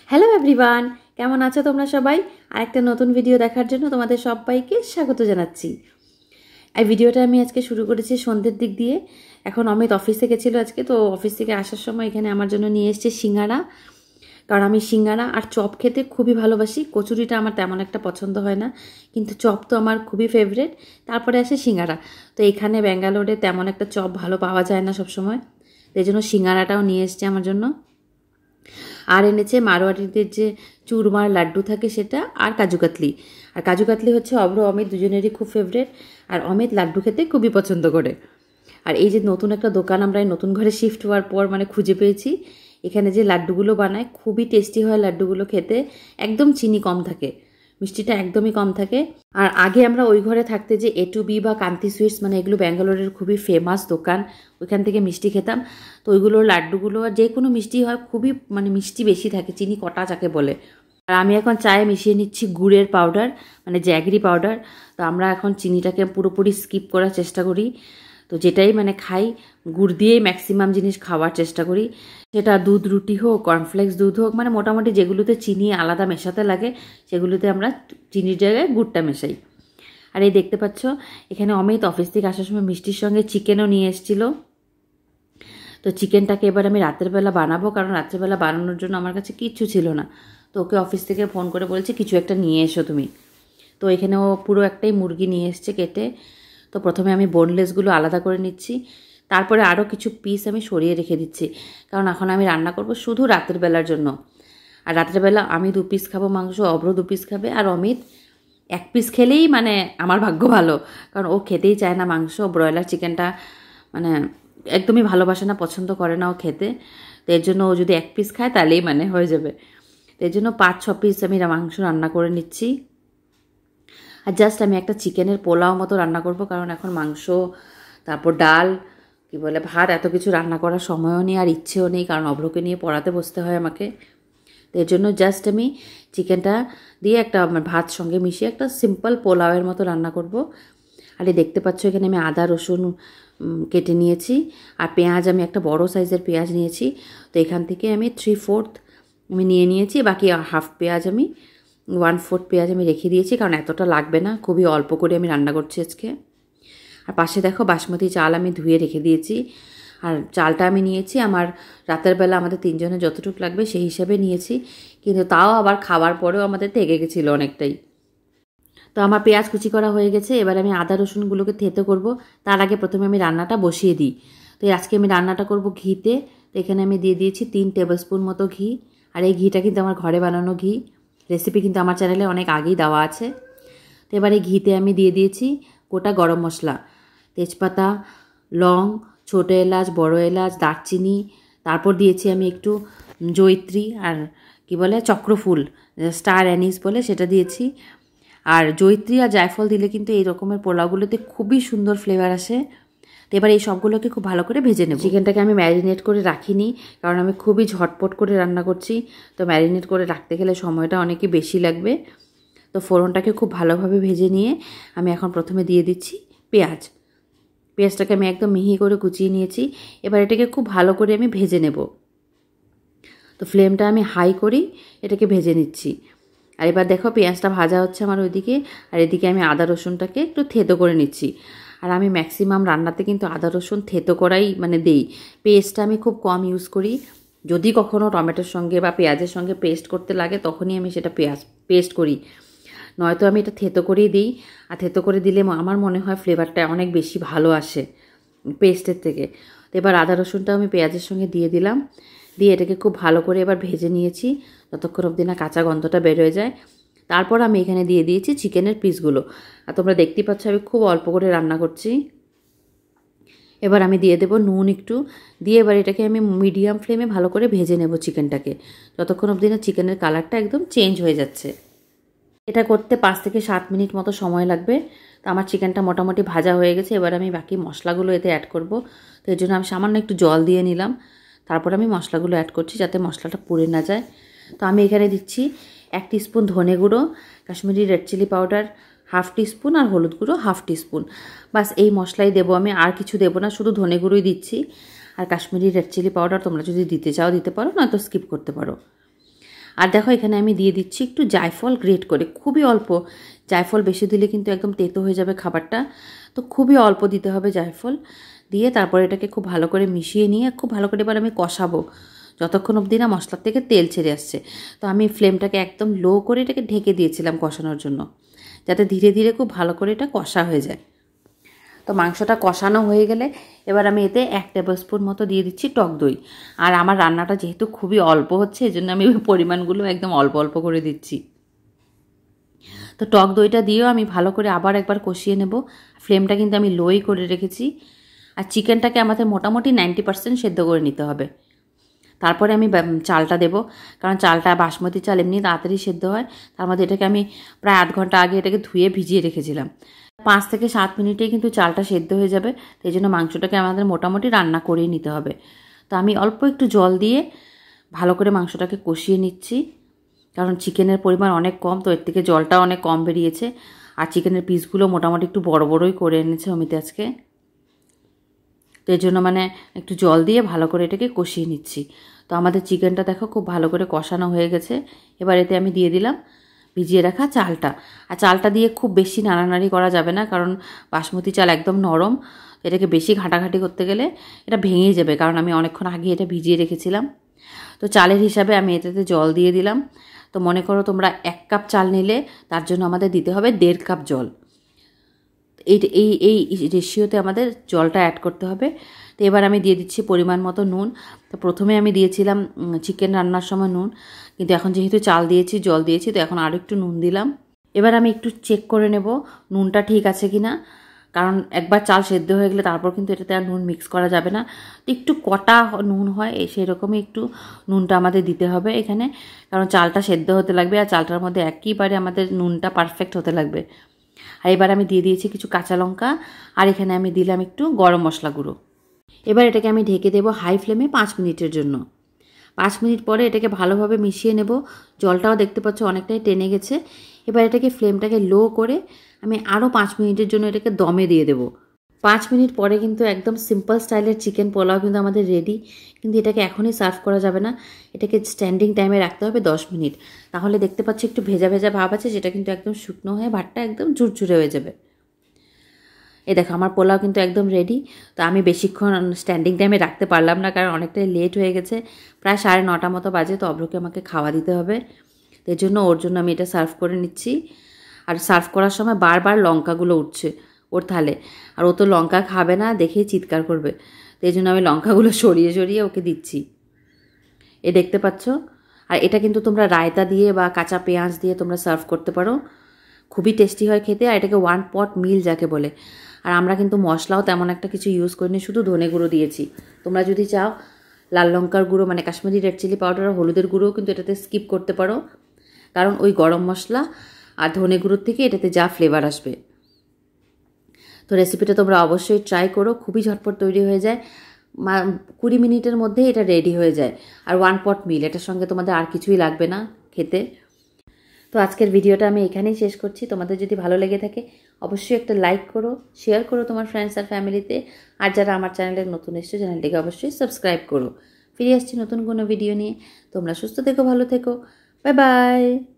Hello everyone, কেমন আছো তোমরা সবাই? আরেকটা নতুন ভিডিও দেখার জন্য তোমাদের সবাইকে স্বাগত জানাচ্ছি। এই ভিডিওটা আমি আজকে শুরু করেছি সন্ধ্যের দিক দিয়ে। এখন অমিত অফিসে গেছিলো আজকে, তো অফিস থেকে আসার সময় এখানে আমার জন্য নিয়ে এসেছে সিঙ্গারা। কারণ আমি সিঙ্গারা আর চপ খেতে খুবই ভালোবাসি। কচুরিটা আমার তেমন একটা পছন্দ হয় না, কিন্তু চপ তো আমার খুবই ফেভারিট। তারপরে আসে সিঙ্গারা। তো এখানে ব্যাঙ্গালোরে তেমন একটা চপ ভালো পাওয়া যায় না সবসময়, এই জন্য সিঙ্গারাটাও নিয়ে এসছে আমার জন্য। আর এনেছে মারোয়ারিদের যে চুরমার লাড্ডু থাকে সেটা, আর কাজু কাতলি। আর কাজু কাতলি হচ্ছে অভ্র অমিত দুজনেরই খুব ফেভারিট, আর অমিত লাড্ডু খেতে খুবই পছন্দ করে। আর এই যে নতুন একটা দোকান আমরা এই নতুন ঘরে শিফট হওয়ার পর খুঁজে পেয়েছি, এখানে যে লাড্ডুগুলো বানায় খুবই টেস্টি হয় লাড্ডুগুলো খেতে। একদম চিনি কম থাকে, মিষ্টিটা একদমই কম থাকে। আর আগে আমরা ওই ঘরে থাকতে যে A to B বা কান্তি সুইটস, এগুলো ব্যাঙ্গালোরের খুবই ফেমাস দোকান, ওইখান থেকে মিষ্টি খেতাম। তো ওইগুলোর লাড্ডুগুলো আর যে কোনো মিষ্টি হয় খুবই মিষ্টি বেশি থাকে, চিনি কটা যাকে বলে। আর আমি এখন চায়ে মিশিয়ে নিচ্ছি গুড়ের পাউডার, জ্যাগরি পাউডার। তো আমরা এখন চিনিটাকে পুরোপুরি স্কিপ করার চেষ্টা করি। তো যেটাই খাই গুড় দিয়েই ম্যাক্সিমাম জিনিস খাওয়ার চেষ্টা করি, সেটা দুধ রুটি হোক, কর্নফ্লেক্স দুধ হোক, মোটামুটি যেগুলোতে চিনি আলাদা মেশাতে লাগে সেগুলোতে আমরা চিনির জায়গায় গুড়টা মেশাই। আর এই দেখতে পাচ্ছ এখানে অমিত অফিস থেকে আসার সময় মিষ্টির সঙ্গে চিকেনও নিয়ে এসেছিলো। তো চিকেনটাকে এবার আমি রাতের বেলা বানাবো, কারণ রাতের বেলা বানানোর জন্য আমার কাছে কিচ্ছু ছিল না। তো ওকে অফিস থেকে ফোন করে বলছে কিছু একটা নিয়ে এসো তুমি। তো এখানে ও পুরো একটাই মুরগি নিয়ে এসছে কেটে। তো প্রথমে আমি বোনলেসগুলো আলাদা করে নিচ্ছি, তারপরে আরও কিছু পিস আমি সরিয়ে রেখে দিচ্ছি, কারণ এখন আমি রান্না করব শুধু রাতের বেলার জন্য। আর রাতের বেলা আমি 2 পিস খাবো মাংস, অভ্র 2 পিস খাবে, আর অমিত 1 পিস খেলেই আমার ভাগ্য ভালো, কারণ ও খেতেই চায় না মাংস। ব্রয়লার চিকেনটা একদমই ভালোবাসে না, পছন্দ করে না ও খেতে। তো এর জন্য ও যদি 1 পিস খায় তাহলেই হয়ে যাবে। তো এর জন্য 5-6 পিস আমি মাংস রান্না করে নিচ্ছি। আর জাস্ট আমি একটা চিকেনের পোলাও মতো রান্না করব, কারণ এখন মাংস, তারপর ডাল, ভাত, এত কিছু রান্না করার সময়ও নেই আর ইচ্ছেও নেই, কারণ অভ্রকে নিয়ে পড়াতে বসতে হয় আমাকে। তো এর জন্য জাস্ট আমি চিকেনটা দিয়ে একটা ভাত সঙ্গে মিশিয়ে একটা সিম্পল পোলাওয়ের মতো রান্না করব। আর এই দেখতে পাচ্ছ এখানে আমি আদা রসুন কেটে নিয়েছি, আর পেঁয়াজ আমি একটা বড় সাইজের পেঁয়াজ নিয়েছি। তো এখান থেকে আমি 3/4 আমি নিয়ে নিয়েছি, বাকি হাফ পেঁয়াজ আমি 1/4 পেঁয়াজ আমি রেখে দিয়েছি, কারণ এতটা লাগবে না, খুবই অল্প করে আমি রান্না করছি আজকে। আর পাশে দেখো বাসমতি চাল আমি ধুয়ে রেখে দিয়েছি। আর চালটা আমি নিয়েছি আমার রাতের বেলা আমাদের 3 জনের যতটুকু লাগবে সেই হিসাবে নিয়েছি, কিন্তু তাও আবার খাওয়ার পরেও আমাদের থেকে গেছিলো অনেকটাই। তো আমার পেঁয়াজ কুচি করা হয়ে গেছে, এবার আমি আদা রসুনগুলোকে থেতো করব। তার আগে প্রথমে আমি রান্নাটা বসিয়ে দিই। তো আজকে আমি রান্নাটা করব ঘিতে। তো এখানে আমি দিয়ে দিয়েছি 3 টেবিল স্পুন মতো ঘি। আর এই ঘিটা কিন্তু আমার ঘরে বানানো ঘি, রেসিপি কিন্তু আমার চ্যানেলে অনেক আগেই দেওয়া আছে। তো এবার এই ঘিতে আমি দিয়ে দিয়েছি গোটা গরম মশলা, তেজপাতা, লং, ছোটো এলাচ, বড় এলাচ, দারচিনি, তারপর দিয়েছি আমি একটু জয়িত্রী আর চক্রফুল, স্টার অ্যানিস বলে, সেটা দিয়েছি। আর জয়িত্রী আর জায়ফল দিলে কিন্তু এই রকমের পোলাওগুলোতে খুবই সুন্দর ফ্লেভার আসে। তো এবার এই সবগুলোকে খুব ভালো করে ভেজে নেব। চিকেনটাকে আমি ম্যারিনেট করে রাখিনি, কারণ আমি খুবই ঝটপট করে রান্না করছি। তো ম্যারিনেট করে রাখতে গেলে সময়টা অনেকই বেশি লাগবে। তো ফোড়নটাকে খুব ভালোভাবে ভেজে নিয়ে আমি এখন প্রথমে দিয়ে দিচ্ছি পেঁয়াজটাকে আমি একদম মিহি করে কুচিয়ে নিয়েছি। এবার এটাকে খুব ভালো করে আমি ভেজে নেব। তো ফ্লেমটা আমি হাই করি, এটাকে ভেজে নিচ্ছি। আর এবার দেখো পেঁয়াজটা ভাজা হচ্ছে আমার ওইদিকে, আর এদিকে আমি আদা রসুনটাকে একটু থেতো করে নিচ্ছি। আর আমি ম্যাক্সিমাম রান্নাতে কিন্তু আদা রসুন থেতো করাই দেই, পেস্টটা আমি খুব কম ইউজ করি। যদি কখনও টমেটোর সঙ্গে বা পেঁয়াজের সঙ্গে পেস্ট করতে লাগে তখনই আমি সেটা পেস্ট করি, নয়তো আমি এটা থেতো করেই দিই। আর থেতো করে দিলে আমার মনে হয় ফ্লেভারটা অনেক বেশি ভালো আসে পেস্টের থেকে। তো এবার আদা রসুনটা আমি পেঁয়াজের সঙ্গে দিয়ে দিলাম, দিয়ে এটাকে খুব ভালো করে এবার ভেজে নিয়েছি যতক্ষণ অবধি না কাঁচা গন্ধটা বের হয়ে যায়। তারপর আমি এখানে দিয়ে দিয়েছি চিকেনের পিসগুলো। আর তোমরা দেখতেই পাচ্ছ আমি খুব অল্প করে রান্না করছি। এবার আমি দিয়ে দেবো নুন একটু, দিয়ে এবার এটাকে আমি মিডিয়াম ফ্লেমে ভালো করে ভেজে নেব চিকেনটাকে, যতক্ষণ অবধি না চিকেনের কালারটা একদম চেঞ্জ হয়ে যাচ্ছে। এটা করতে 5 থেকে 7 মিনিট মতো সময় লাগবে। তো আমার চিকেনটা মোটামুটি ভাজা হয়ে গেছে, এবার আমি বাকি মশলাগুলো এতে অ্যাড করব। তো এর জন্য আমি সামান্য একটু জল দিয়ে নিলাম, তারপর আমি মশলাগুলো অ্যাড করছি যাতে মশলাটা পুড়ে না যায়। তো আমি এখানে দিচ্ছি 1 টিস্পুন ধনে গুঁড়ো, Kashmiri red chilli powder 1/2 teaspoon, আর হলুদ গুঁড়ো 1/2 টিস্পুন। বাস এই মশলাই দেবো আমি, আর কিছু দেবো না, শুধু ধনে গুঁড়োই দিচ্ছি। আর কাশ্মীরি রেড চিলি পাউডার তোমরা যদি দিতে চাও দিতে পারো, নয়তো স্কিপ করতে পারো। আর দেখো এখানে আমি দিয়ে দিচ্ছি একটু জায়ফল গ্রেট করে, খুবই অল্প। জায়ফল বেশি দিলে কিন্তু একদম তেতো হয়ে যাবে খাবারটা, তো খুবই অল্প দিতে হবে জায়ফল। দিয়ে তারপরে এটাকে খুব ভালো করে মিশিয়ে নিয়ে খুব ভালো করে এবার আমি কষাবো যতক্ষণ অবধি না মশলার থেকে তেল ছেড়ে আসছে। তো আমি ফ্লেমটাকে একদম লো করে এটাকে ঢেকে দিয়েছিলাম কষানোর জন্য, যাতে ধীরে ধীরে খুব ভালো করে এটা কষা হয়ে যায়। তো মাংসটা কষানো হয়ে গেলে এবার আমি এতে 1 টেবিল স্পুন মতো দিয়ে দিচ্ছি টক দই। আর আমার রান্নাটা যেহেতু খুবই অল্প হচ্ছে, এই জন্য আমি পরিমাণগুলো একদম অল্প অল্প করে দিচ্ছি। তো টক দইটা দিয়েও আমি ভালো করে আবার একবার কষিয়ে নেব। ফ্লেমটা কিন্তু আমি লোই করে রেখেছি। আর চিকেনটাকে আমাদের মোটামুটি 90% সেদ্ধ করে নিতে হবে। তারপরে আমি চালটা দেব, কারণ চালটা বাসমতি চাল এমনি তাড়াতাড়ি সেদ্ধ হয়। তার মধ্যে এটাকে আমি প্রায় 1/2 ঘন্টা আগে এটাকে ধুয়ে ভিজিয়ে রেখেছিলাম। 5 থেকে 7 মিনিটেই কিন্তু চালটা সেদ্ধ হয়ে যাবে। তো এই জন্য মাংসটাকে আমাদের মোটামুটি রান্না করেই নিতে হবে। তো আমি অল্প একটু জল দিয়ে ভালো করে মাংসটাকে কষিয়ে নিচ্ছি, কারণ চিকেনের পরিমাণ অনেক কম, তো এর থেকে জলটা অনেক কম বেরিয়েছে। আর চিকেনের পিসগুলো মোটামুটি একটু বড় বড়ই করে এনেছে অমিতে আজকে। তো এর জন্য মানে একটু জল দিয়ে ভালো করে এটাকে কষিয়ে নিচ্ছি। তো আমাদের চিকেনটা দেখো খুব ভালো করে কষানো হয়ে গেছে। এবার এতে আমি দিয়ে দিলাম ভিজিয়ে রাখা চালটা। আর চালটা দিয়ে খুব বেশি নাড়ানাড়ি করা যাবে না, কারণ বাসমতি চাল একদম নরম। এটাকে বেশি ঘাঁটাঘাঁটি করতে গেলে এটা ভেঙে যাবে, কারণ আমি অনেকক্ষণ আগে এটা ভিজিয়ে রেখেছিলাম। তো চালের হিসাবে আমি এটাতে জল দিয়ে দিলাম। তো মনে করো তোমরা 1 কাপ চাল নিলে তার জন্য আমাদের দিতে হবে 1.5 কাপ জল। এই এই এই রেশিওতে আমাদের জলটা অ্যাড করতে হবে। তো এবার আমি দিয়ে দিচ্ছি পরিমাণ মতো নুন। তো প্রথমে আমি দিয়েছিলাম চিকেন রান্নার সময় নুন, কিন্তু এখন যেহেতু চাল দিয়েছি জল দিয়েছি, তো এখন আরও একটু নুন দিলাম। এবার আমি একটু চেক করে নেব নুনটা ঠিক আছে কি না, কারণ একবার চাল সেদ্ধ হয়ে গেলে তারপর কিন্তু এটাতে আর নুন মিক্স করা যাবে না। তো একটু কটা নুন হয় সেই রকমই একটু নুনটা আমাদের দিতে হবে এখানে, কারণ চালটা সেদ্ধ হতে লাগবে আর চালটার মধ্যে একেবারে আমাদের নুনটা পারফেক্ট হতে লাগবে। আর এবার আমি দিয়ে দিয়েছি কিছু কাঁচা লঙ্কা, আর এখানে আমি দিলাম একটু গরম মশলা গুঁড়ো। এবার এটাকে আমি ঢেকে দেবো হাই ফ্লেমে 5 মিনিটের জন্য। 5 মিনিট পরে এটাকে ভালোভাবে মিশিয়ে নেব। জলটাও দেখতে পাচ্ছ অনেকটাই টেনে গেছে। এবার এটাকে ফ্লেমটাকে লো করে আমি আরও 5 মিনিটের জন্য এটাকে দমে দিয়ে দেবো। 5 মিনিট পরে কিন্তু একদম সিম্পল স্টাইলের চিকেন পোলাও কিন্তু আমাদের রেডি। কিন্তু এটাকে এখনই সার্ভ করা যাবে না, এটাকে স্ট্যান্ডিং টাইমে রাখতে হবে 10 মিনিট। তাহলে দেখতে পাচ্ছি একটু ভেজা ভেজা ভাব আছে, যেটা কিন্তু একদম শুকনো হয়ে ভাতটা একদম ঝুরঝুরে হয়ে যাবে। এই দেখো আমার পোলাও কিন্তু একদম রেডি। তো আমি বেশিক্ষণ স্ট্যান্ডিং টাইমে রাখতে পারলাম না, কারণ অনেকটাই লেট হয়ে গেছে, প্রায় 9:30 মতো বাজে। তো অভ্রকে আমাকে খাওয়া দিতে হবে, তো এর জন্য ওর জন্য আমি এটা সার্ভ করে নিচ্ছি। আর সার্ভ করার সময় বারবার লঙ্কাগুলো উঠছে ওর থালে, আর ও তো লঙ্কা খাবে না, দেখেই চিৎকার করবে। তো এই জন্য আমি লঙ্কাগুলো সরিয়ে সরিয়ে ওকে দিচ্ছি, এ দেখতে পাচ্ছ। আর এটা কিন্তু তোমরা রায়তা দিয়ে বা কাঁচা পেঁয়াজ দিয়ে তোমরা সার্ভ করতে পারো, খুবই টেস্টি হয় খেতে। আর এটাকে 1 পট মিল যাকে বলে। আর আমরা কিন্তু মশলাও তেমন একটা কিছু ইউজ করিনি, শুধু ধনে গুঁড়ো দিয়েছি। তোমরা যদি চাও লাল লঙ্কার গুঁড়ো মানে কাশ্মীরি রেড চিলি পাউডার আর হলুদের গুঁড়োও কিন্তু এটাতে স্কিপ করতে পারো, কারণ ওই গরম মশলা আর ধনে গুঁড়োর থেকে এটাতে যা ফ্লেভার আসবে। তো রেসিপিটা তোমরা অবশ্যই ট্রাই করো, খুবই ঝটপট তৈরি হয়ে যায়। 20 মিনিটের মধ্যে এটা রেডি হয়ে যায়। আর 1 পট মিল, এটার সঙ্গে তোমাদের আর কিছুই লাগবে না খেতে। তো আজকের ভিডিওটা আমি এখানেই শেষ করছি। তোমাদের যদি ভালো লেগে থাকে অবশ্যই একটা লাইক করো, শেয়ার করো তোমার ফ্রেন্ডস আর ফ্যামিলিতে। আর যারা আমার চ্যানেলে নতুন এসেছে চ্যানেলটিকে অবশ্যই সাবস্ক্রাইব করো। ফিরে আসছি নতুন কোনো ভিডিও নিয়ে। তোমরা সুস্থ থেকো, ভালো থেকো, বাই বাই।